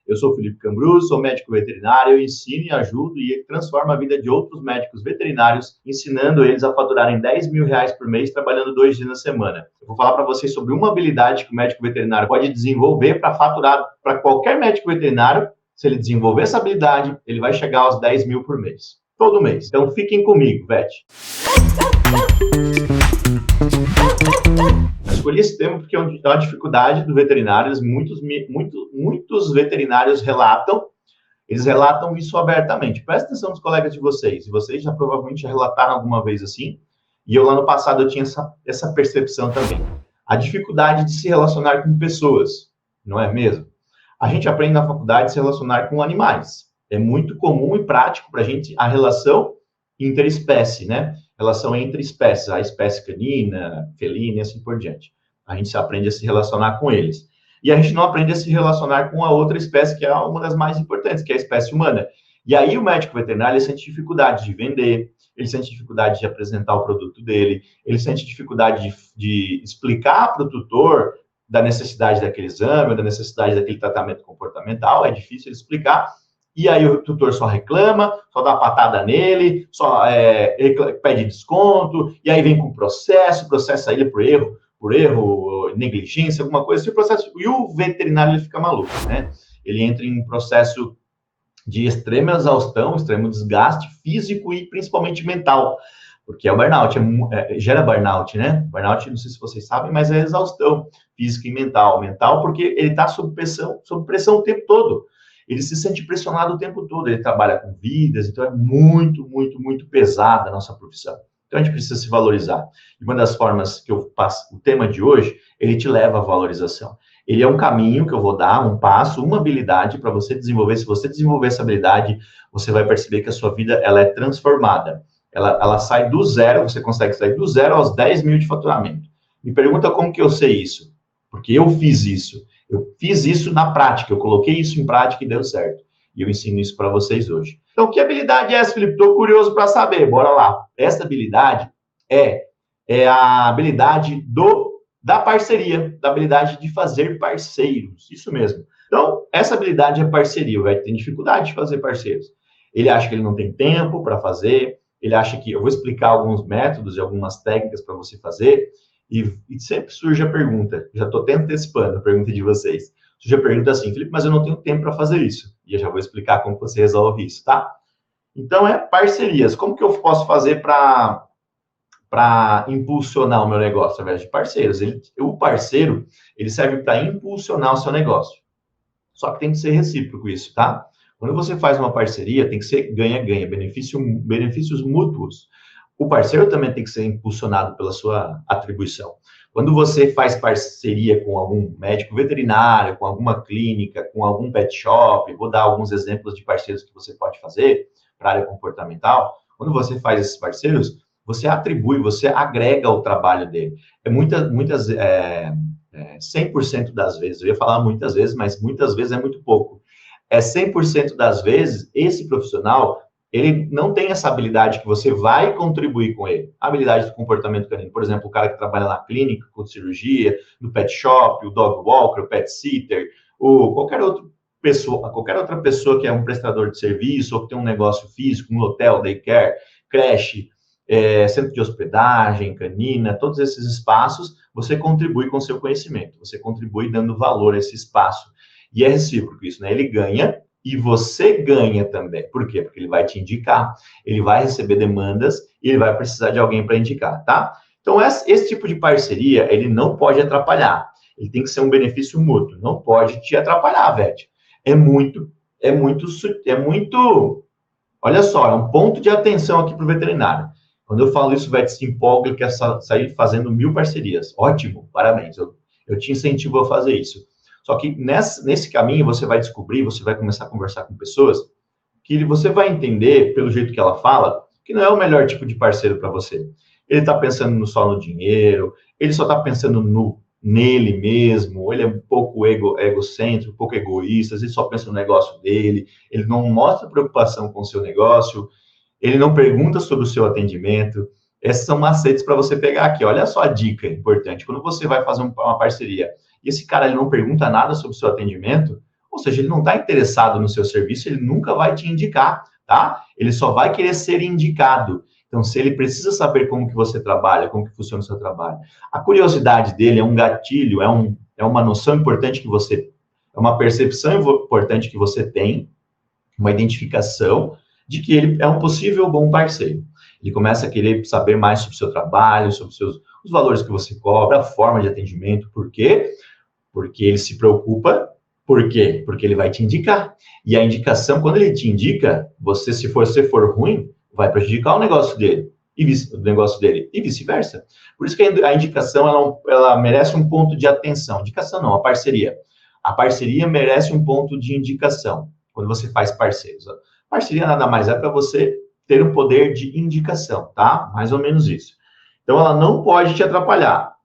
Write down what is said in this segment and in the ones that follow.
Eu sou Felipe Cambruz, sou médico veterinário, eu ensino e ajudo e transformo a vida de outros médicos veterinários, ensinando eles a faturarem R$ 10.000 por mês, trabalhando 2 dias na semana. Eu vou falar para vocês sobre uma habilidade que o médico veterinário pode desenvolver para faturar para qualquer médico veterinário. Se ele desenvolver essa habilidade, ele vai chegar aos 10 mil por mês, todo mês. Então fiquem comigo, Vet. Escolhi esse tema porque é uma dificuldade do veterinário. Muitos veterinários eles relatam isso abertamente. Presta atenção nos colegas de vocês, e vocês já provavelmente já relataram alguma vez assim, e eu lá no passado eu tinha essa percepção também. A dificuldade de se relacionar com pessoas, não é mesmo? A gente aprende na faculdade a se relacionar com animais. É muito comum e prático para a gente a relação interespécie, né? Relação entre espécies, a espécie canina, felina e assim por diante. A gente aprende a se relacionar com eles. E a gente não aprende a se relacionar com a outra espécie, que é uma das mais importantes, que é a espécie humana. E aí o médico veterinário, ele sente dificuldade de vender, ele sente dificuldade de apresentar o produto dele, ele sente dificuldade de explicar para o tutor da necessidade daquele exame, da necessidade daquele tratamento comportamental, é difícil ele explicar. E aí o tutor só reclama, só dá patada nele, só pede desconto, e aí vem com processa ele por erro, negligência, alguma coisa, esse processo. E o veterinário ele fica maluco, né? Ele entra em um processo de extrema exaustão, extremo desgaste físico e principalmente mental, porque o burnout gera burnout, né? Burnout, não sei se vocês sabem, mas é exaustão física e mental. Mental porque ele está sob pressão o tempo todo. Ele se sente pressionado o tempo todo, ele trabalha com vidas, então é muito, muito, muito pesada a nossa profissão. Então a gente precisa se valorizar. E uma das formas que eu passo, o tema de hoje, ele te leva à valorização. Ele é um caminho que eu vou dar, um passo, uma habilidade para você desenvolver. Se você desenvolver essa habilidade, você vai perceber que a sua vida ela é transformada. Ela sai do zero, você consegue sair do zero aos 10 mil de faturamento. Me pergunta como que eu sei isso? Porque eu fiz isso. Eu fiz isso na prática, eu coloquei isso em prática e deu certo. E eu ensino isso para vocês hoje. Então, que habilidade é essa, Felipe? Estou curioso para saber. Bora lá. Essa habilidade é a habilidade da parceria, da habilidade de fazer parceiros. Isso mesmo. Então, essa habilidade é parceria. Vai ter dificuldade de fazer parceiros. Ele acha que ele não tem tempo para fazer. Ele acha que... Eu vou explicar alguns métodos e algumas técnicas para você fazer. E sempre surge a pergunta, já estou até antecipando a pergunta de vocês. Surge a pergunta assim, Felipe, mas eu não tenho tempo para fazer isso. E eu já vou explicar como você resolve isso, tá? Então, parcerias. Como que eu posso fazer para impulsionar o meu negócio através de parceiros? O parceiro, ele serve para impulsionar o seu negócio. Só que tem que ser recíproco isso, tá? Quando você faz uma parceria, tem que ser ganha-ganha, benefícios mútuos. O parceiro também tem que ser impulsionado pela sua atribuição. Quando você faz parceria com algum médico veterinário, com alguma clínica, com algum pet shop, vou dar alguns exemplos de parceiros que você pode fazer para a área comportamental. Quando você faz esses parceiros, você atribui, você agrega o trabalho dele. 100% das vezes, eu ia falar muitas vezes, mas muitas vezes é muito pouco. 100% das vezes, esse profissional... ele não tem essa habilidade que você vai contribuir com ele. A habilidade do comportamento canino, por exemplo, o cara que trabalha na clínica, com cirurgia, no pet shop, o dog walker, o pet sitter, ou qualquer outra pessoa que é um prestador de serviço, ou que tem um negócio físico, um hotel, daycare, creche, centro de hospedagem, canina, todos esses espaços, você contribui com o seu conhecimento, você contribui dando valor a esse espaço. E é recíproco isso, né? Ele ganha, e você ganha também. Por quê? Porque ele vai te indicar, ele vai receber demandas e ele vai precisar de alguém para indicar, tá? Então, esse tipo de parceria, ele não pode atrapalhar. Ele tem que ser um benefício mútuo. Não pode te atrapalhar, Vete. É muito... Olha só, é um ponto de atenção aqui para o veterinário. Quando eu falo isso, o Vete se empolga, ele quer sair fazendo 1000 parcerias. Ótimo, parabéns. Eu te incentivo a fazer isso. Só que nesse caminho você vai descobrir, você vai começar a conversar com pessoas que você vai entender, pelo jeito que ela fala, que não é o melhor tipo de parceiro para você. Ele está pensando só no dinheiro, ele só está pensando nele mesmo, ele é um pouco egocêntrico, um pouco egoísta, ele só pensa no negócio dele, ele não mostra preocupação com o seu negócio, ele não pergunta sobre o seu atendimento. Esses são macetes para você pegar aqui. Olha só a dica importante. Quando você vai fazer uma parceria e esse cara ele não pergunta nada sobre o seu atendimento, Ou seja, ele não está interessado no seu serviço, ele nunca vai te indicar, tá? Ele só vai querer ser indicado. Então, se ele precisa saber como que você trabalha, como que funciona o seu trabalho, a curiosidade dele é um gatilho, é uma noção importante que você, é uma percepção importante que você tem, uma identificação de que ele é um possível bom parceiro. Ele começa a querer saber mais sobre o seu trabalho, sobre os valores que você cobra, a forma de atendimento. Por quê? Porque ele se preocupa. Por quê? Porque ele vai te indicar. E a indicação, quando ele te indica, você, se você for ruim, vai prejudicar o negócio dele e vice-versa. Por isso que a indicação ela merece um ponto de atenção. Indicação não, a parceria. A parceria merece um ponto de indicação quando você faz parceiros. A parceria nada mais é para você ter um poder de indicação, tá? Mais ou menos isso. Então, ela não pode te atrapalhar.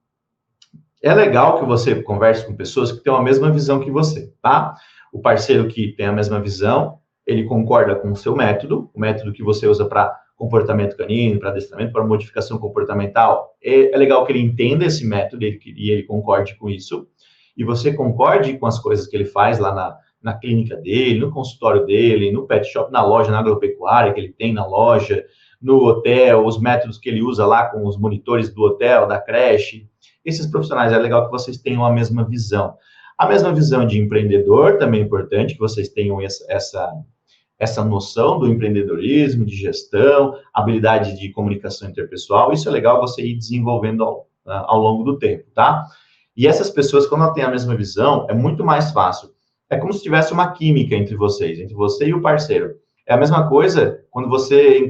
É legal que você converse com pessoas que têm a mesma visão que você, tá? O parceiro que tem a mesma visão, ele concorda com o seu método, o método que você usa para comportamento canino, para adestramento, para modificação comportamental. É legal que ele entenda esse método e ele concorde com isso. E você concorde com as coisas que ele faz lá na clínica dele, no consultório dele, no pet shop, na loja, na agropecuária que ele tem na loja, no hotel, os métodos que ele usa lá com os monitores do hotel, da creche. Esses profissionais, é legal que vocês tenham a mesma visão. A mesma visão de empreendedor também é importante, que vocês tenham essa noção do empreendedorismo, de gestão, habilidade de comunicação interpessoal. Isso é legal você ir desenvolvendo ao longo do tempo, tá? E essas pessoas, quando elas têm a mesma visão, é muito mais fácil. É como se tivesse uma química entre vocês, entre você e o parceiro. É a mesma coisa quando você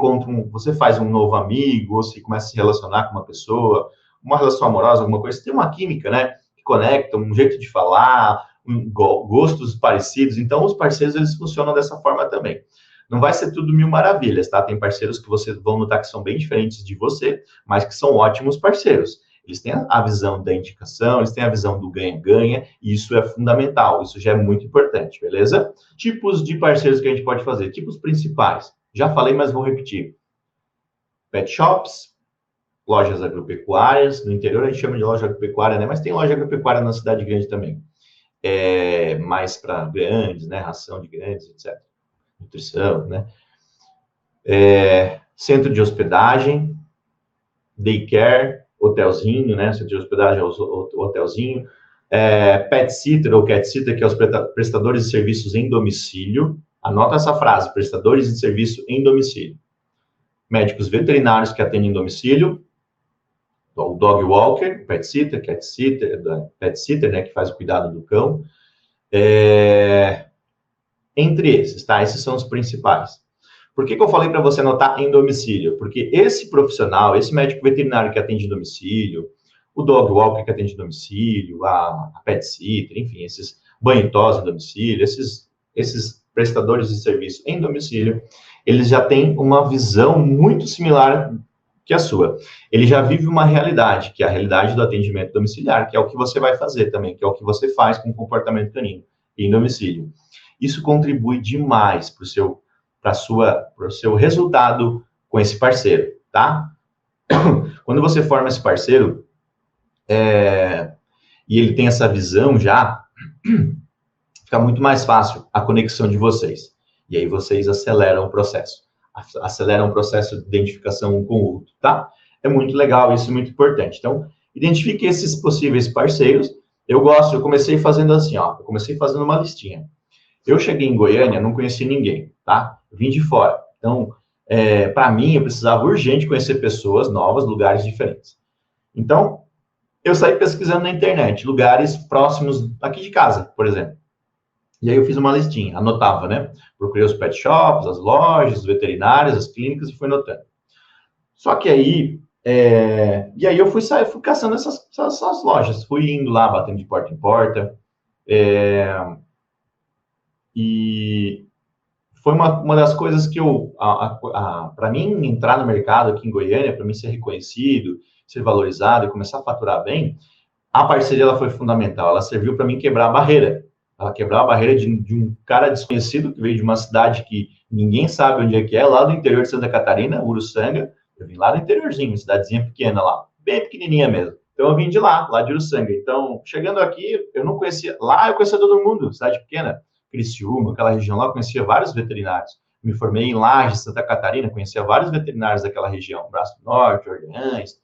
você faz um novo amigo, ou se começa a se relacionar com uma pessoa, uma relação amorosa, alguma coisa, tem uma química, né? Que conecta, um jeito de falar, gostos parecidos. Então, os parceiros, eles funcionam dessa forma também. Não vai ser tudo mil maravilhas, tá? Tem parceiros que vocês vão notar que são bem diferentes de você, mas que são ótimos parceiros. Eles têm a visão da indicação, eles têm a visão do ganha-ganha, e isso é fundamental, isso já é muito importante, beleza? Tipos de parceiros que a gente pode fazer, tipos principais. Já falei, mas vou repetir. Pet shops, lojas agropecuárias, no interior a gente chama de loja agropecuária, né? Mas tem loja agropecuária na cidade grande também. Mais para grandes, né? Ração de grandes, etc. Nutrição, né? Centro de hospedagem, daycare, hotelzinho, né? Centro de hospedagem, hotelzinho. Pet sitter ou cat sitter, que é os prestadores de serviços em domicílio. Anota essa frase, prestadores de serviço em domicílio. Médicos veterinários que atendem em domicílio. O dog walker, pet sitter, cat sitter, pet sitter, né? Que faz o cuidado do cão. Entre esses, tá? Esses são os principais. Por que eu falei para você anotar em domicílio? Porque esse profissional, esse médico veterinário que atende em domicílio, o dog walker que atende em domicílio, a pet sitter, enfim, esses banho e tosa em domicílio, esses prestadores de serviço em domicílio, eles já têm uma visão muito similar que a sua. Ele já vive uma realidade, que é a realidade do atendimento domiciliar, que é o que você vai fazer também, que é o que você faz com o comportamento canino em domicílio. Isso contribui demais para o seu resultado com esse parceiro, tá? Quando você forma esse parceiro, e ele tem essa visão já, fica muito mais fácil a conexão de vocês. E aí vocês aceleram o processo de identificação um com o outro, tá? É muito legal, isso é muito importante. Então, identifique esses possíveis parceiros. Eu comecei fazendo assim, ó, eu comecei fazendo uma listinha. Eu cheguei em Goiânia, não conheci ninguém, tá? Eu vim de fora. Então, para mim, eu precisava urgente conhecer pessoas novas, lugares diferentes. Então, eu saí pesquisando na internet, lugares próximos aqui de casa, por exemplo. E aí eu fiz uma listinha, anotava, né? Procurei os pet shops, as lojas, os veterinários, as clínicas e fui anotando. Só que aí, e aí eu fui caçando essas lojas, fui indo lá, batendo de porta em porta, e foi uma das coisas que para mim entrar no mercado aqui em Goiânia, para mim ser reconhecido, ser valorizado e começar a faturar bem, a parceria ela foi fundamental, ela serviu para mim quebrar a barreira. Ela quebrou a barreira de um cara desconhecido que veio de uma cidade que ninguém sabe onde é que é, lá do interior de Santa Catarina, Uruçanga. Eu vim lá do interiorzinho, cidadezinha pequena lá, bem pequenininha mesmo. Então eu vim de lá de Uruçanga. Então, chegando aqui, eu não conhecia, lá eu conhecia todo mundo, cidade pequena. Criciúma, aquela região lá, eu conhecia vários veterinários. Me formei em Lages, Santa Catarina, conhecia vários veterinários daquela região, Braço do Norte, Orleans,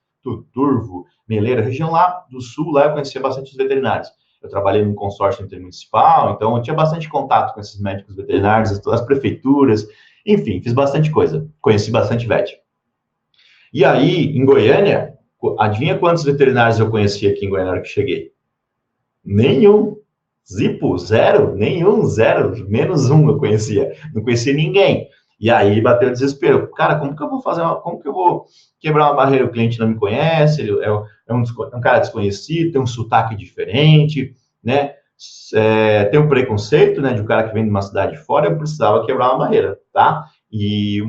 Turvo, Meleira, região lá do sul, lá eu conhecia bastante os veterinários. Eu trabalhei num consórcio intermunicipal, então eu tinha bastante contato com esses médicos veterinários, as prefeituras, enfim, fiz bastante coisa, conheci bastante vet. E aí, em Goiânia, adivinha quantos veterinários eu conheci aqui em Goiânia na hora que cheguei? Nenhum. Zipo, zero, nenhum, zero, menos um eu conhecia. Não conhecia ninguém. E aí bateu o desespero. Cara, como que eu vou como que eu vou quebrar uma barreira? O cliente não me conhece, ele é um cara desconhecido, tem um sotaque diferente, né? Tem um preconceito, né, de um cara que vem de uma cidade de fora, eu precisava quebrar uma barreira, tá? E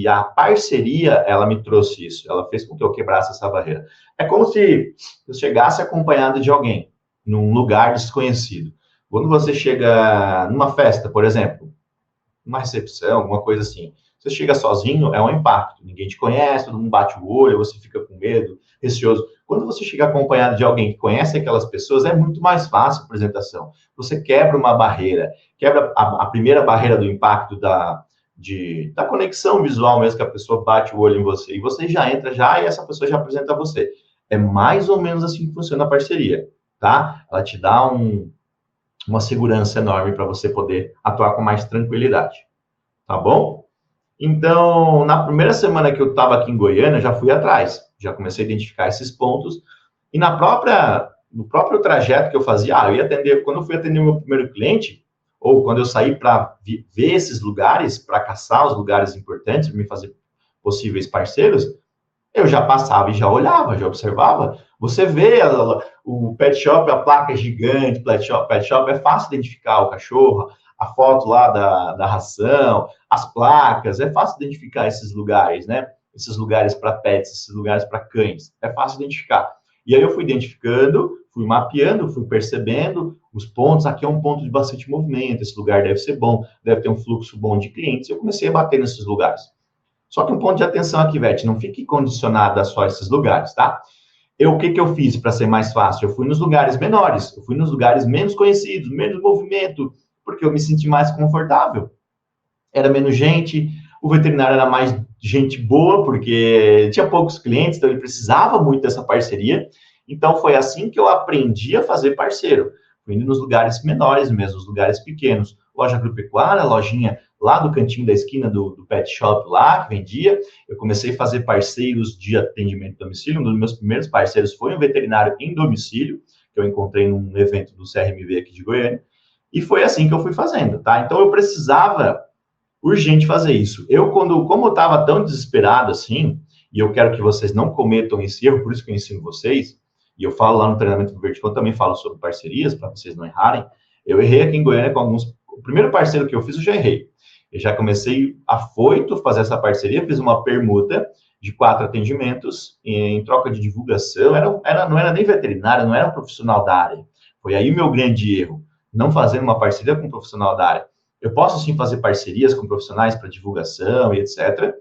a parceria, ela me trouxe isso, ela fez com que eu quebrasse essa barreira. É como se eu chegasse acompanhado de alguém, num lugar desconhecido. Quando você chega numa festa, por exemplo, uma recepção, alguma coisa assim, você chega sozinho, é um impacto. Ninguém te conhece, todo mundo bate o olho, você fica com medo, receoso. Quando você chega acompanhado de alguém que conhece aquelas pessoas, é muito mais fácil a apresentação. Você quebra uma barreira, quebra a primeira barreira do impacto da conexão visual mesmo, que a pessoa bate o olho em você, e você já entra e essa pessoa já apresenta você. É mais ou menos assim que funciona a parceria, tá? Ela te dá uma segurança enorme para você poder atuar com mais tranquilidade, tá bom? Então, na primeira semana que eu estava aqui em Goiânia, já fui atrás, já comecei a identificar esses pontos, e no próprio trajeto que eu fazia, eu ia atender, quando eu fui atender o meu primeiro cliente, ou quando eu saí para ver esses lugares, para caçar os lugares importantes, para me fazer possíveis parceiros, eu já passava e já olhava, já observava. Você vê o pet shop, a placa é gigante, pet shop é fácil identificar o cachorro, a foto lá da ração, as placas, é fácil identificar esses lugares, né? Esses lugares para pets, esses lugares para cães, é fácil identificar. E aí eu fui identificando, fui mapeando, fui percebendo os pontos. Aqui é um ponto de bastante movimento, esse lugar deve ser bom, deve ter um fluxo bom de clientes. Eu comecei a bater nesses lugares. Só que um ponto de atenção aqui, Vete, não fique condicionado a só esses lugares, tá? O que eu fiz para ser mais fácil? Eu fui nos lugares menores, eu fui nos lugares menos conhecidos, menos movimento, porque eu me senti mais confortável. Era menos gente, o veterinário era mais gente boa, porque tinha poucos clientes, então ele precisava muito dessa parceria. Então foi assim que eu aprendi a fazer parceiro. Fui indo nos lugares menores mesmo, os lugares pequenos. Loja agropecuária, lojinha lá do cantinho da esquina do pet shop lá, que vendia. Eu comecei a fazer parceiros de atendimento em domicílio. Um dos meus primeiros parceiros foi um veterinário em domicílio, que eu encontrei num evento do CRMV aqui de Goiânia. E foi assim que eu fui fazendo, tá? Então eu precisava urgente fazer isso. Como eu estava tão desesperado assim, e eu quero que vocês não cometam esse erro, por isso que eu ensino vocês, e eu falo lá no treinamento do Vertical, também falo sobre parcerias, para vocês não errarem. Eu errei aqui em Goiânia com alguns. O primeiro parceiro que eu fiz, eu já errei. Eu já comecei afoito fazer essa parceria, fiz uma permuta de 4 atendimentos em troca de divulgação. Não era nem veterinário, não era um profissional da área. Foi aí o meu grande erro, não fazer uma parceria com um profissional da área. Eu posso sim fazer parcerias com profissionais para divulgação e etc.,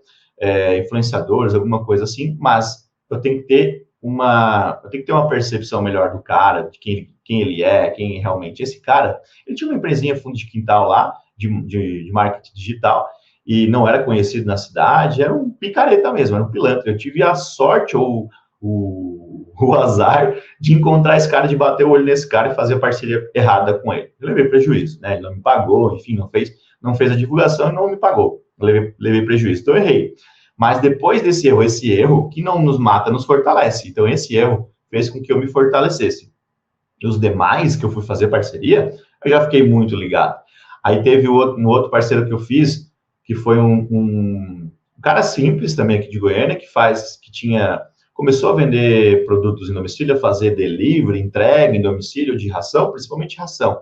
influenciadores, alguma coisa assim, mas eu tenho que ter uma percepção melhor do cara, de quem ele é, quem realmente esse cara. Ele tinha uma empresinha fundo de quintal lá, de marketing digital, e não era conhecido na cidade, era um picareta mesmo, era um pilantra. Eu tive a sorte ou o azar de encontrar esse cara, de bater o olho nesse cara e fazer a parceria errada com ele. Eu levei prejuízo, né? Ele não me pagou, enfim, não fez a divulgação e não me pagou. Eu levei prejuízo, então eu errei. Mas depois desse erro, esse erro que não nos mata, nos fortalece. Então esse erro fez com que eu me fortalecesse. E os demais que eu fui fazer parceria, eu já fiquei muito ligado. Aí teve um outro parceiro que eu fiz, que foi um cara simples também aqui de Goiânia, começou a vender produtos em domicílio, a fazer delivery, entrega em domicílio de ração, principalmente ração.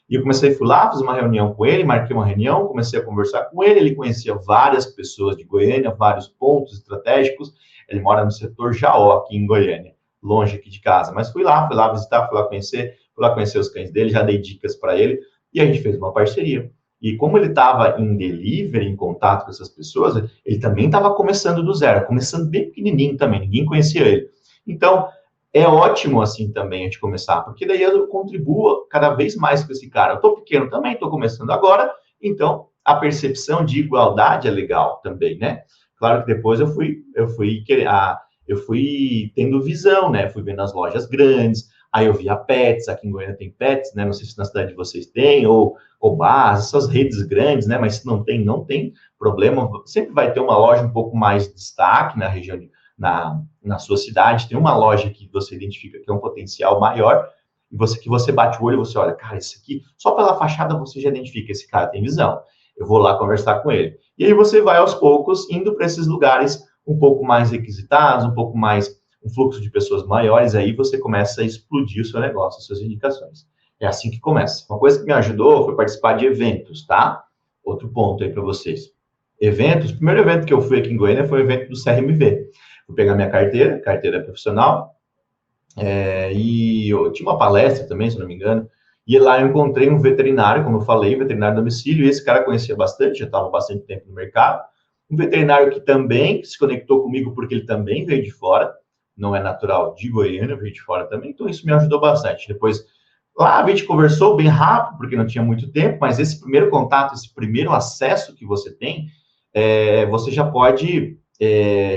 E eu fui lá, fiz uma reunião com ele, marquei uma reunião, comecei a conversar com ele, ele conhecia várias pessoas de Goiânia, vários pontos estratégicos, ele mora no setor Jaó, aqui em Goiânia, longe aqui de casa, mas fui lá visitar, fui lá conhecer os cães dele, já dei dicas para ele, e a gente fez uma parceria. E como ele estava em delivery, em contato com essas pessoas, ele também estava começando do zero, começando bem pequenininho também, ninguém conhecia ele. Então, é ótimo assim também a gente começar, porque daí eu contribuo cada vez mais com esse cara. Eu estou pequeno também, estou começando agora, então a percepção de igualdade é legal também, né? Claro que depois eu fui tendo visão, né? Fui vendo as lojas grandes, aí eu vi a Pets, aqui em Goiânia tem Pets, né? Não sei se na cidade de vocês tem, ou Bas, essas redes grandes, né? Mas se não tem, não tem problema. Sempre vai ter uma loja um pouco mais de destaque na região, na sua cidade, tem uma loja que você identifica que é um potencial maior, e que você bate o olho e você olha, cara, esse aqui, só pela fachada você já identifica, esse cara tem visão. Eu vou lá conversar com ele. E aí você vai aos poucos indo para esses lugares um pouco mais requisitados, um pouco mais um fluxo de pessoas maiores, aí você começa a explodir o seu negócio, as suas indicações. É assim que começa. Uma coisa que me ajudou foi participar de eventos, tá? Outro ponto aí para vocês. Eventos, o primeiro evento que eu fui aqui em Goiânia foi o evento do CRMV. Fui pegar minha carteira profissional, e eu tinha uma palestra também, se não me engano, e lá eu encontrei um veterinário, como eu falei, veterinário de domicílio, e esse cara conhecia bastante, já estava bastante tempo no mercado, um veterinário que também se conectou comigo, porque ele também veio de fora, não é natural de Goiânia, veio de fora também, então isso me ajudou bastante. Depois, lá a gente conversou bem rápido, porque não tinha muito tempo, mas esse primeiro contato, esse primeiro acesso que você tem, você já pode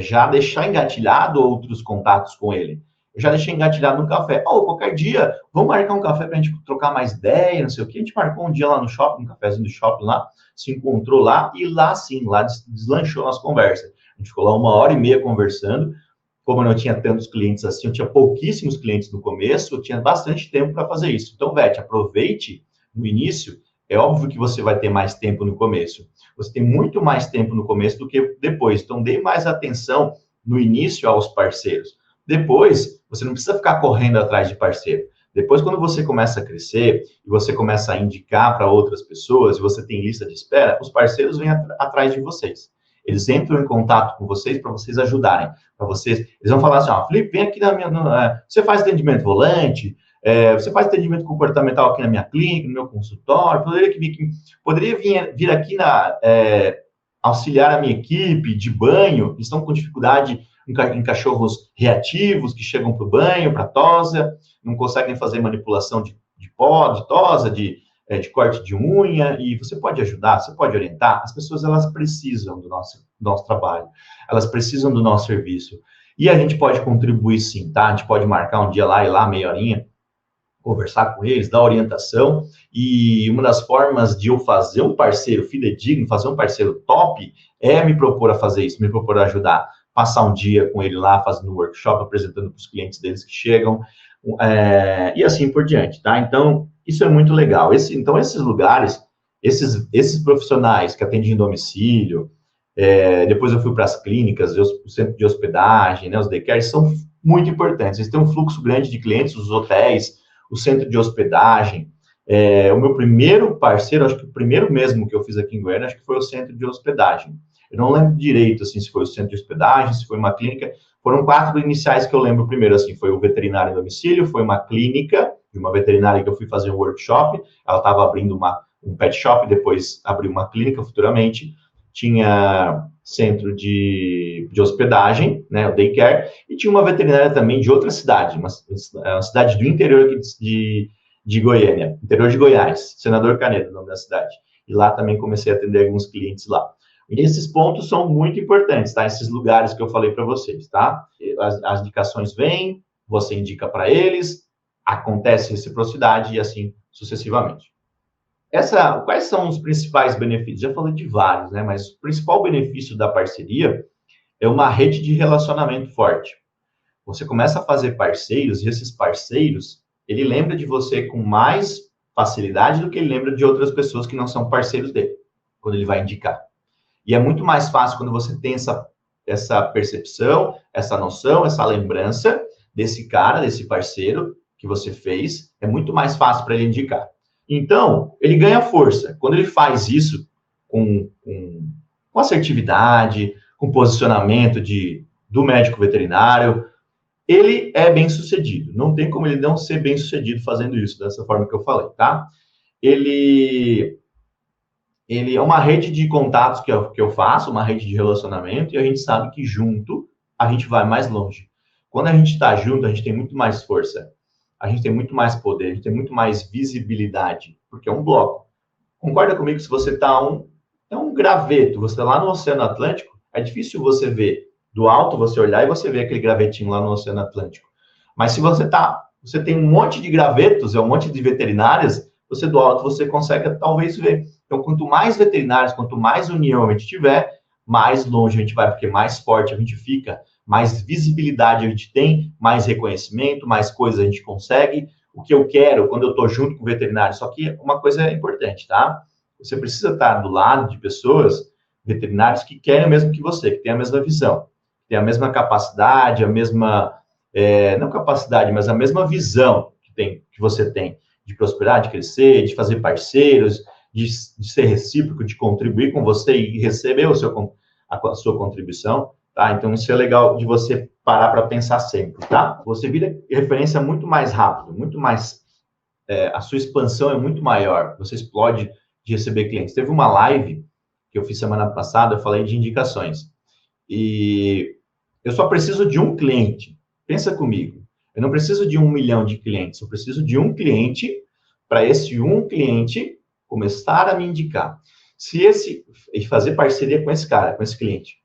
já deixar engatilhado outros contatos com ele. Eu já deixei engatilhado no café. Qualquer dia, vamos marcar um café para a gente trocar mais ideia, não sei o quê. A gente marcou um dia lá no shopping, um cafezinho do shopping lá, se encontrou lá, e lá sim, lá deslanchou nossa conversa. A gente ficou lá 1h30 conversando. Como eu não tinha tantos clientes assim, eu tinha pouquíssimos clientes no começo, eu tinha bastante tempo para fazer isso. Então, Vete, aproveite no início. É óbvio que você vai ter mais tempo no começo. Você tem muito mais tempo no começo do que depois. Então, dê mais atenção no início aos parceiros. Depois, você não precisa ficar correndo atrás de parceiro. Depois, quando você começa a crescer e você começa a indicar para outras pessoas e você tem lista de espera, os parceiros vêm atrás de vocês. Eles entram em contato com vocês para vocês ajudarem. Para vocês, eles vão falar assim, Felipe, vem aqui você faz atendimento volante, você faz atendimento comportamental aqui na minha clínica, no meu consultório, poderia vir aqui auxiliar a minha equipe de banho, que estão com dificuldade em cachorros reativos, que chegam para o banho, para tosa, não conseguem fazer manipulação de pó, de tosa, de corte de unha, e você pode ajudar, você pode orientar. As pessoas, elas precisam do nosso trabalho, elas precisam do nosso serviço. E a gente pode contribuir sim, tá? A gente pode marcar um dia lá, ir lá, meia horinha, conversar com eles, dar orientação, e uma das formas de eu fazer um parceiro fidedigno, fazer um parceiro top, é me propor a fazer isso, me propor a ajudar, passar um dia com ele lá, fazendo um workshop, apresentando para os clientes deles que chegam, e assim por diante, tá? Então, isso é muito legal. Então, esses lugares, esses profissionais que atendem em domicílio, depois eu fui para as clínicas, o centro de hospedagem, né, os daycares, são muito importantes. Eles têm um fluxo grande de clientes, os hotéis, o centro de hospedagem. O meu primeiro parceiro, acho que o primeiro mesmo que eu fiz aqui em Goiânia, acho que foi o centro de hospedagem. Eu não lembro direito, assim, se foi o centro de hospedagem, se foi uma clínica. Foram 4 iniciais que eu lembro primeiro, assim, foi o veterinário em domicílio, foi uma clínica de uma veterinária que eu fui fazer um workshop, ela estava abrindo um pet shop, depois abriu uma clínica futuramente, tinha centro de hospedagem, né, o daycare, e tinha uma veterinária também de outra cidade, uma cidade do interior aqui de Goiânia, interior de Goiás, Senador Canedo, o nome da cidade. E lá também comecei a atender alguns clientes lá. E esses pontos são muito importantes, tá? Esses lugares que eu falei para vocês, tá? As indicações vêm, você indica para eles, acontece reciprocidade e assim sucessivamente. Quais são os principais benefícios? Já falei de vários, né? Mas o principal benefício da parceria é uma rede de relacionamento forte. Você começa a fazer parceiros e esses parceiros, ele lembra de você com mais facilidade do que ele lembra de outras pessoas que não são parceiros dele, quando ele vai indicar. E é muito mais fácil quando você tem essa percepção, essa noção, essa lembrança desse cara, desse parceiro que você fez, é muito mais fácil para ele indicar. Então, ele ganha força. Quando ele faz isso com assertividade, com posicionamento do médico veterinário, ele é bem sucedido. Não tem como ele não ser bem sucedido fazendo isso, dessa forma que eu falei, tá? Ele é uma rede de contatos que eu faço, uma rede de relacionamento, e a gente sabe que junto a gente vai mais longe. Quando a gente está junto, a gente tem muito mais força, a gente tem muito mais poder, a gente tem muito mais visibilidade, porque é um bloco. Concorda comigo, se você está é um graveto, você está lá no Oceano Atlântico, é difícil você ver do alto, você olhar e você ver aquele gravetinho lá no Oceano Atlântico. Mas se você tem um monte de gravetos, um monte de veterinárias, você do alto você consegue talvez ver. Então, quanto mais veterinários, quanto mais união a gente tiver, mais longe a gente vai, porque mais forte a gente fica, mais visibilidade a gente tem, mais reconhecimento, mais coisas a gente consegue. O que eu quero quando eu estou junto com o veterinário, só que uma coisa é importante, tá? Você precisa estar do lado de pessoas, veterinários, que querem o mesmo que você, que têm a mesma visão, que têm a mesma capacidade, a mesma, não capacidade, mas a mesma visão que você tem de prosperar, de crescer, de fazer parceiros, de ser recíproco, de contribuir com você e receber a sua contribuição, tá? Então, isso é legal de você parar para pensar sempre, tá? Você vira referência muito mais rápido, muito mais... a sua expansão é muito maior, você explode de receber clientes. Teve uma live que eu fiz semana passada, eu falei de indicações. E eu só preciso de um cliente. Pensa comigo. Eu não preciso de 1 milhão de clientes, eu preciso de um cliente para esse um cliente começar a me indicar. E fazer parceria com esse cara, com esse cliente.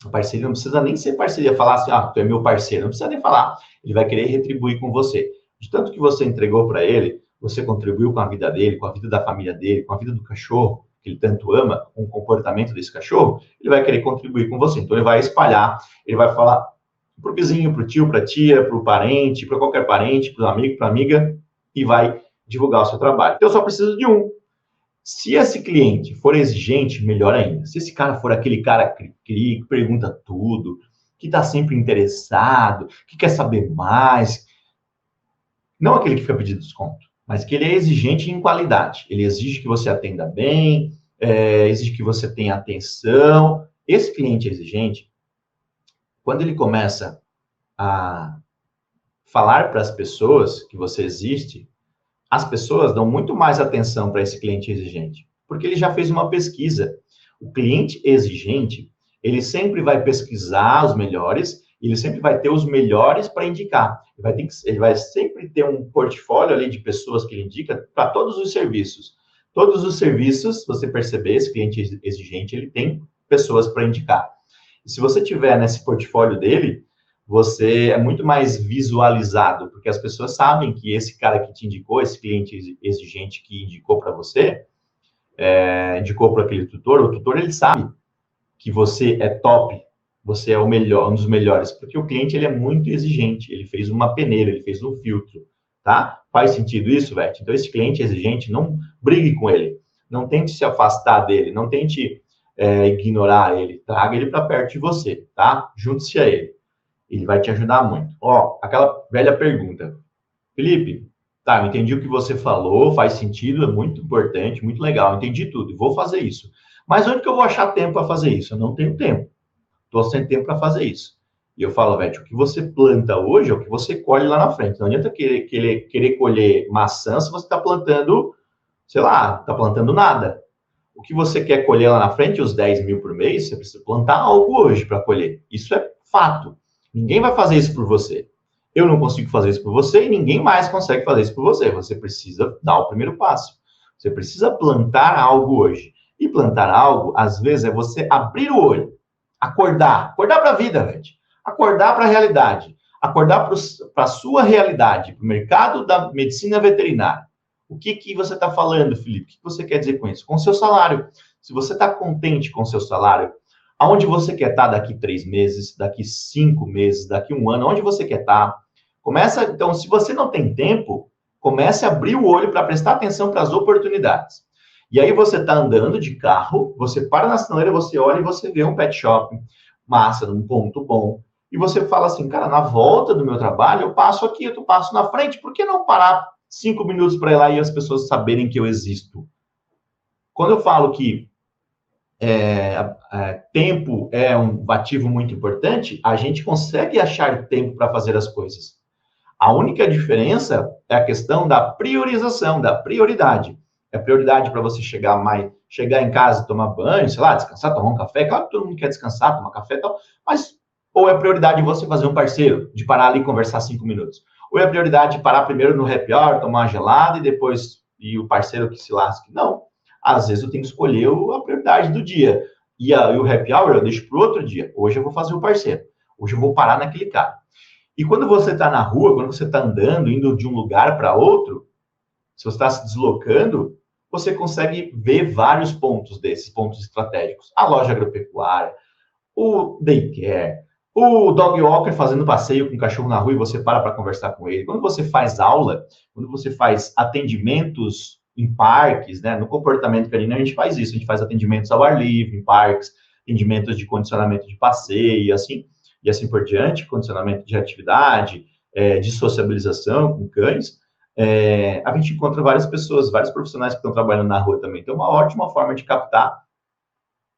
A parceria não precisa nem ser parceria, falar assim, tu é meu parceiro, não precisa nem falar. Ele vai querer retribuir com você. De tanto que você entregou para ele, você contribuiu com a vida dele, com a vida da família dele, com a vida do cachorro, que ele tanto ama, com o comportamento desse cachorro, ele vai querer contribuir com você. Então, ele vai espalhar, ele vai falar pro vizinho, pro tio, pra tia, pro parente, para qualquer parente, pro amigo, pra amiga, e vai divulgar o seu trabalho. Então, eu só preciso de um. Se esse cliente for exigente, melhor ainda. Se esse cara for aquele cara que pergunta tudo, que está sempre interessado, que quer saber mais, não aquele que fica pedindo desconto, mas que ele é exigente em qualidade. Ele exige que você atenda bem, exige que você tenha atenção. Esse cliente exigente, quando ele começa a falar para as pessoas que você existe, as pessoas dão muito mais atenção para esse cliente exigente, porque ele já fez uma pesquisa. O cliente exigente, ele sempre vai pesquisar os melhores, e ele sempre vai ter os melhores para indicar. Ele vai sempre ter um portfólio ali de pessoas que ele indica para todos os serviços. Todos os serviços, se você perceber, esse cliente exigente, ele tem pessoas para indicar. E se você tiver nesse portfólio dele, você é muito mais visualizado, porque as pessoas sabem que esse cara que te indicou, esse cliente exigente que indicou para você, indicou para aquele tutor, o tutor ele sabe que você é top, você é o melhor, um dos melhores, porque o cliente ele é muito exigente, ele fez uma peneira, ele fez um filtro, tá? Faz sentido isso, Vete? Então, esse cliente exigente, não brigue com ele, não tente se afastar dele, não tente ignorar ele, traga ele para perto de você, tá? Junte-se a ele. Ele vai te ajudar muito. Aquela velha pergunta. Felipe, tá, eu entendi o que você falou, faz sentido, é muito importante, muito legal, entendi tudo, vou fazer isso. Mas onde que eu vou achar tempo para fazer isso? Eu não tenho tempo. Estou sem tempo para fazer isso. E eu falo, velho, o que você planta hoje é o que você colhe lá na frente. Não adianta querer colher maçã se você está plantando, sei lá, está plantando nada. O que você quer colher lá na frente, os 10 mil por mês, você precisa plantar algo hoje para colher. Isso é fato. Ninguém vai fazer isso por você. Eu não consigo fazer isso por você e ninguém mais consegue fazer isso por você. Você precisa dar o primeiro passo. Você precisa plantar algo hoje. E plantar algo, às vezes, é você abrir o olho, acordar para a vida, gente. Acordar para a realidade. Acordar para a sua realidade, para o mercado da medicina veterinária. O que você está falando, Felipe? O que você quer dizer com isso? Com o seu salário. Se você está contente com o seu salário, aonde você quer estar daqui 3 meses, daqui 5 meses, daqui 1 ano, onde você quer estar? Então, se você não tem tempo, comece a abrir o olho para prestar atenção para as oportunidades. E aí você está andando de carro, você para na sinaleira, você olha e você vê um pet shop, massa, num ponto bom. E você fala assim, cara, na volta do meu trabalho, eu passo aqui, eu passo na frente, por que não parar 5 minutos para ir lá e as pessoas saberem que eu existo? Quando eu falo que tempo é um ativo muito importante, a gente consegue achar tempo para fazer as coisas. A única diferença é a questão da priorização, da prioridade. É prioridade para você chegar em casa, tomar banho, sei lá, descansar, tomar um café. Claro que todo mundo quer descansar, tomar café e tal, mas Ou é prioridade você fazer um parceiro, de parar ali e conversar 5 minutos? Ou é prioridade de parar primeiro no happy hour, tomar uma gelada e depois o parceiro que se lasque? Não. Às vezes eu tenho que escolher a prioridade do dia. E o happy hour eu deixo para o outro dia. Hoje eu vou fazer o parceiro. Hoje eu vou parar naquele cara. E quando você está na rua, quando você está andando, indo de um lugar para outro, se você está se deslocando, você consegue ver vários pontos desses, pontos estratégicos. A loja agropecuária, o daycare, o dog walker fazendo passeio com o cachorro na rua e você para conversar com ele. Quando você faz aula, quando você faz atendimentos em parques, né, no comportamento canino, a gente faz isso. A gente faz atendimentos ao ar livre, em parques, atendimentos de condicionamento de passeio, e assim por diante, condicionamento de atividade, de sociabilização com cães. A gente encontra várias pessoas, vários profissionais que estão trabalhando na rua também. Então, é uma ótima forma de captar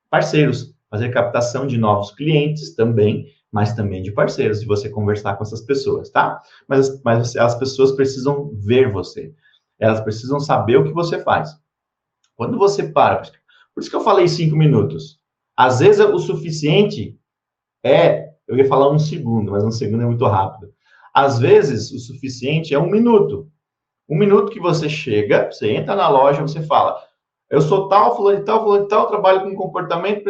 parceiros, fazer captação de novos clientes também, mas também de parceiros, e você conversar com essas pessoas, tá? Mas as pessoas precisam ver você, elas precisam saber o que você faz. Quando você para, por isso que eu falei 5 minutos, às vezes o suficiente eu ia falar 1 segundo, mas 1 segundo é muito rápido. Às vezes o suficiente é 1 minuto. 1 minuto que você chega, você entra na loja, você fala, eu sou tal, fulano de tal, trabalho com comportamento,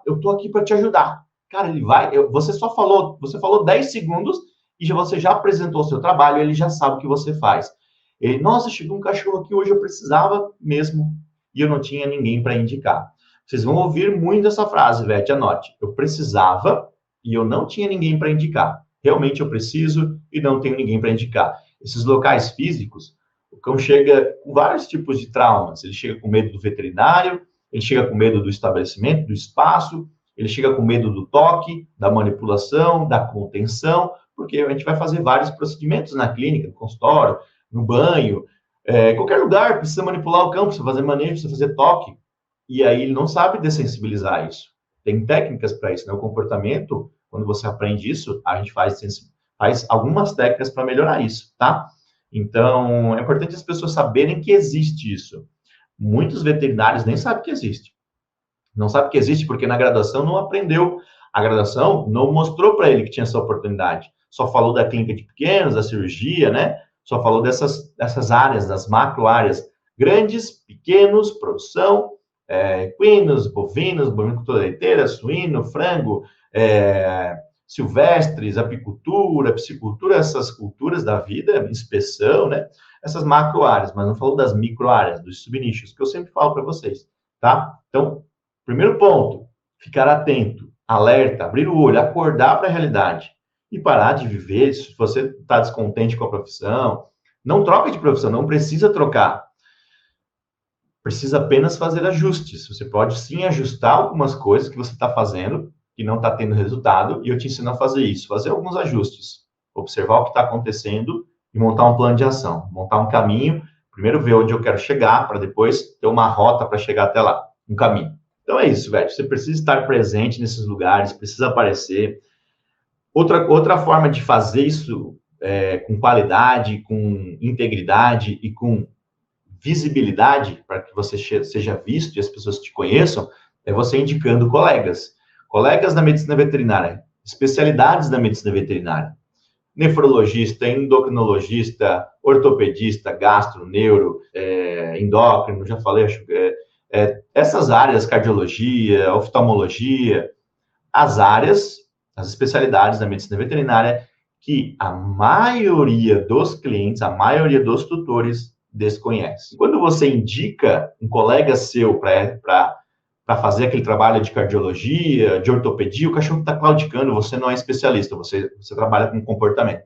eu tô aqui para te ajudar. Cara, ele vai, você falou 10 segundos e você já apresentou o seu trabalho, ele já sabe o que você faz. Ele, nossa, chegou um cachorro aqui hoje, eu precisava mesmo e eu não tinha ninguém para indicar. Vocês vão ouvir muito essa frase, Vete, anote. Eu precisava e eu não tinha ninguém para indicar. Realmente eu preciso e não tenho ninguém para indicar. Esses locais físicos, o cão chega com vários tipos de traumas. Ele chega com medo do veterinário, ele chega com medo do estabelecimento, do espaço, ele chega com medo do toque, da manipulação, da contenção, porque a gente vai fazer vários procedimentos na clínica, no consultório, no banho, em qualquer lugar, precisa manipular o cão, precisa fazer manejo, precisa fazer toque. E aí ele não sabe dessensibilizar isso. Tem técnicas para isso, né? O comportamento, quando você aprende isso, a gente faz algumas técnicas para melhorar isso, tá? Então, é importante as pessoas saberem que existe isso. Muitos veterinários nem sabem que existe. Não sabe que existe porque na graduação não aprendeu. A graduação não mostrou para ele que tinha essa oportunidade. Só falou da clínica de pequenos, da cirurgia, né? Só falou dessas áreas, das macro áreas. Grandes, pequenos, produção, equinos, bovinos, bovinocultura leiteira, suíno, frango, silvestres, apicultura, piscicultura, essas culturas da vida, inspeção, né? Essas macro áreas, mas não falou das micro áreas, dos subnichos, que eu sempre falo para vocês, tá? Então, primeiro ponto, ficar atento, alerta, abrir o olho, acordar para a realidade e parar de viver. Se você está descontente com a profissão, não troca de profissão, não precisa trocar. Precisa apenas fazer ajustes. Você pode sim ajustar algumas coisas que você está fazendo, que não está tendo resultado, e eu te ensino a fazer isso, fazer alguns ajustes, observar o que está acontecendo e montar um plano de ação, montar um caminho, primeiro ver onde eu quero chegar, para depois ter uma rota para chegar até lá, um caminho. Então é isso, velho, você precisa estar presente nesses lugares, precisa aparecer. Outra forma de fazer isso com qualidade, com integridade e com visibilidade, para que você seja visto e as pessoas te conheçam, é você indicando colegas. Colegas da medicina veterinária, especialidades da medicina veterinária. Nefrologista, endocrinologista, ortopedista, gastro, neuro, endócrino, já falei, acho que essas áreas, cardiologia, oftalmologia, as áreas, as especialidades da medicina veterinária que a maioria dos clientes, a maioria dos tutores desconhece. Quando você indica um colega seu para fazer aquele trabalho de cardiologia, de ortopedia, o cachorro está claudicando, você não é especialista, você trabalha com comportamento.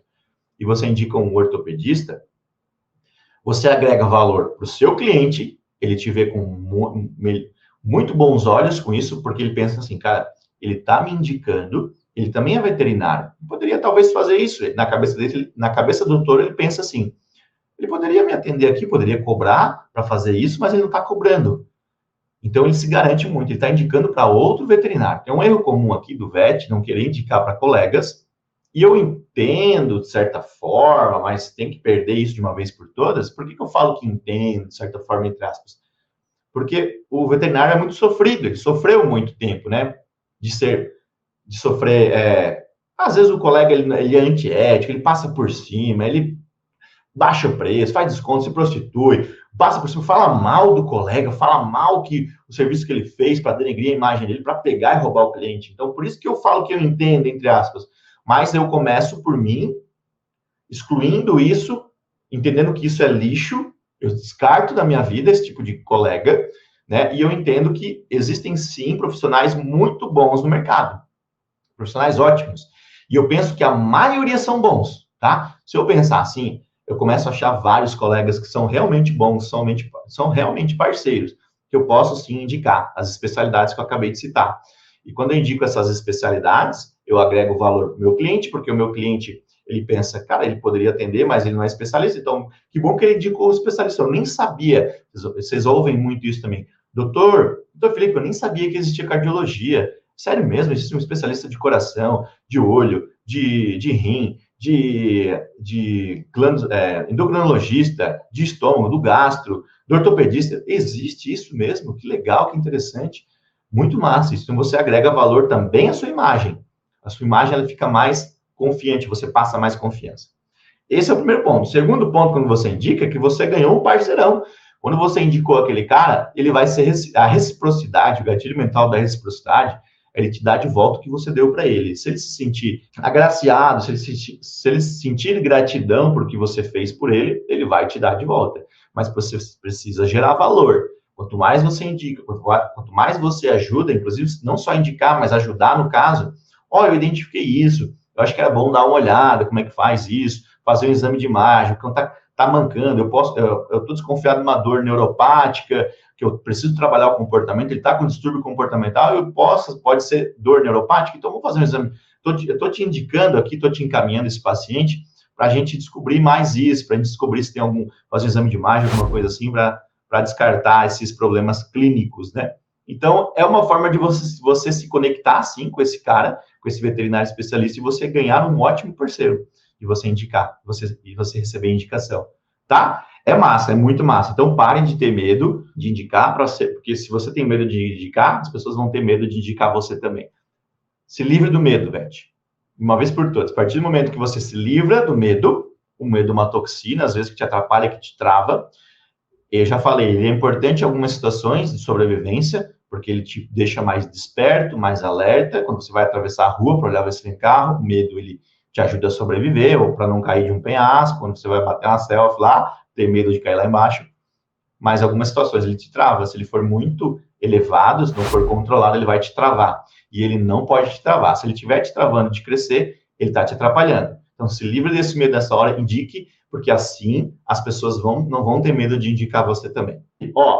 E você indica um ortopedista, você agrega valor para o seu cliente, ele te vê com muito bons olhos com isso, porque ele pensa assim, cara, ele está me indicando, ele também é veterinário. Poderia talvez fazer isso, na cabeça dele, na cabeça do doutor, ele pensa assim, ele poderia me atender aqui, poderia cobrar para fazer isso, mas ele não está cobrando. Então, ele se garante muito, ele está indicando para outro veterinário. É um erro comum aqui do VET, não querer indicar para colegas, e eu entendo, de certa forma, mas tem que perder isso de uma vez por todas. Por que eu falo que entendo, de certa forma, entre aspas? Porque o veterinário é muito sofrido, ele sofreu muito tempo, né? De sofrer Às vezes o colega ele é antiético, ele passa por cima, ele baixa o preço, faz desconto, se prostitui, passa por cima, fala mal do colega, fala mal que o serviço que ele fez para denegrir a imagem dele, para pegar e roubar o cliente. Então, por isso que eu falo que eu entendo, entre aspas. Mas eu começo por mim, excluindo isso, entendendo que isso é lixo, eu descarto da minha vida esse tipo de colega, né? E eu entendo que existem sim profissionais muito bons no mercado, profissionais ótimos. E eu penso que a maioria são bons, tá? Se eu pensar assim, eu começo a achar vários colegas que são realmente bons, são realmente parceiros, que eu posso sim indicar as especialidades que eu acabei de citar. E quando eu indico essas especialidades, eu agrego valor para o meu cliente, porque o meu cliente, ele pensa, cara, ele poderia atender, mas ele não é especialista, então, que bom que ele indicou o especialista. Eu nem sabia, vocês ouvem muito isso também. Doutor Felipe, eu nem sabia que existia cardiologia. Sério mesmo, existe um especialista de coração, de olho, de rim, endocrinologista, de estômago, do gastro, do ortopedista. Existe isso mesmo? Que legal, que interessante. Muito massa. Isso então você agrega valor também à sua imagem. A sua imagem ela fica mais confiante, você passa mais confiança. Esse é o primeiro ponto. O segundo ponto, quando você indica, é que você ganhou um parceirão. Quando você indicou aquele cara, ele vai ser a reciprocidade, o gatilho mental da reciprocidade, ele te dá de volta o que você deu para ele. Se ele se sentir agraciado, se ele sentir gratidão por que você fez por ele, ele vai te dar de volta. Mas você precisa gerar valor. Quanto mais você indica, quanto mais você ajuda, inclusive não só indicar, mas ajudar no caso, eu identifiquei isso, eu acho que era bom dar uma olhada, como é que faz isso, fazer um exame de imagem, quando tá mancando, eu tô desconfiado de uma dor neuropática, que eu preciso trabalhar o comportamento, ele está com distúrbio comportamental, pode ser dor neuropática, então vamos fazer um exame. Eu estou te indicando aqui, estou te encaminhando esse paciente para a gente descobrir mais isso, para a gente descobrir se tem fazer um exame de imagem, alguma coisa assim, para descartar esses problemas clínicos, né? Então, é uma forma de você se conectar, sim, com esse cara, com esse veterinário especialista, e você ganhar um ótimo parceiro, e você indicar, e você receber indicação, tá? É massa, é muito massa. Então, parem de ter medo de indicar para você, porque se você tem medo de indicar, as pessoas vão ter medo de indicar você também. Se livre do medo, Vete. Uma vez por todas. A partir do momento que você se livra do medo, o medo é uma toxina, às vezes que te atrapalha, que te trava. Eu já falei, ele é importante em algumas situações de sobrevivência, porque ele te deixa mais desperto, mais alerta. Quando você vai atravessar a rua para olhar ver se tem carro, o medo ele te ajuda a sobreviver, ou para não cair de um penhasco, quando você vai bater uma selfie lá, ter medo de cair lá embaixo, mas algumas situações ele te trava. Se ele for muito elevado, se não for controlado, ele vai te travar. E ele não pode te travar. Se ele estiver te travando de crescer, ele está te atrapalhando. Então, se livre desse medo nessa hora, indique, porque assim as pessoas não vão ter medo de indicar você também.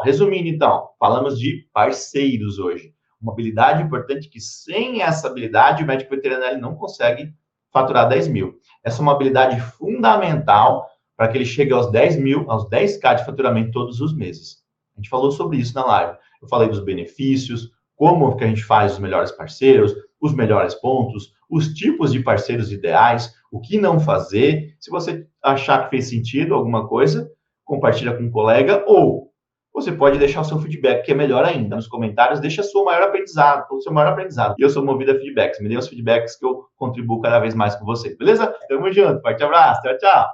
Resumindo então, falamos de parceiros hoje. Uma habilidade importante que sem essa habilidade o médico veterinário não consegue faturar 10 mil. Essa é uma habilidade fundamental para que ele chegue aos 10 mil, aos 10K de faturamento todos os meses. A gente falou sobre isso na live. Eu falei dos benefícios, como que a gente faz os melhores parceiros, os melhores pontos, os tipos de parceiros ideais, o que não fazer. Se você achar que fez sentido alguma coisa, compartilha com um colega, ou você pode deixar o seu feedback, que é melhor ainda. Nos comentários, deixa o seu maior aprendizado. E eu sou movido a feedbacks. Me dê os feedbacks que eu contribuo cada vez mais com vocês, beleza? Tamo junto. Forte abraço. Tchau, tchau.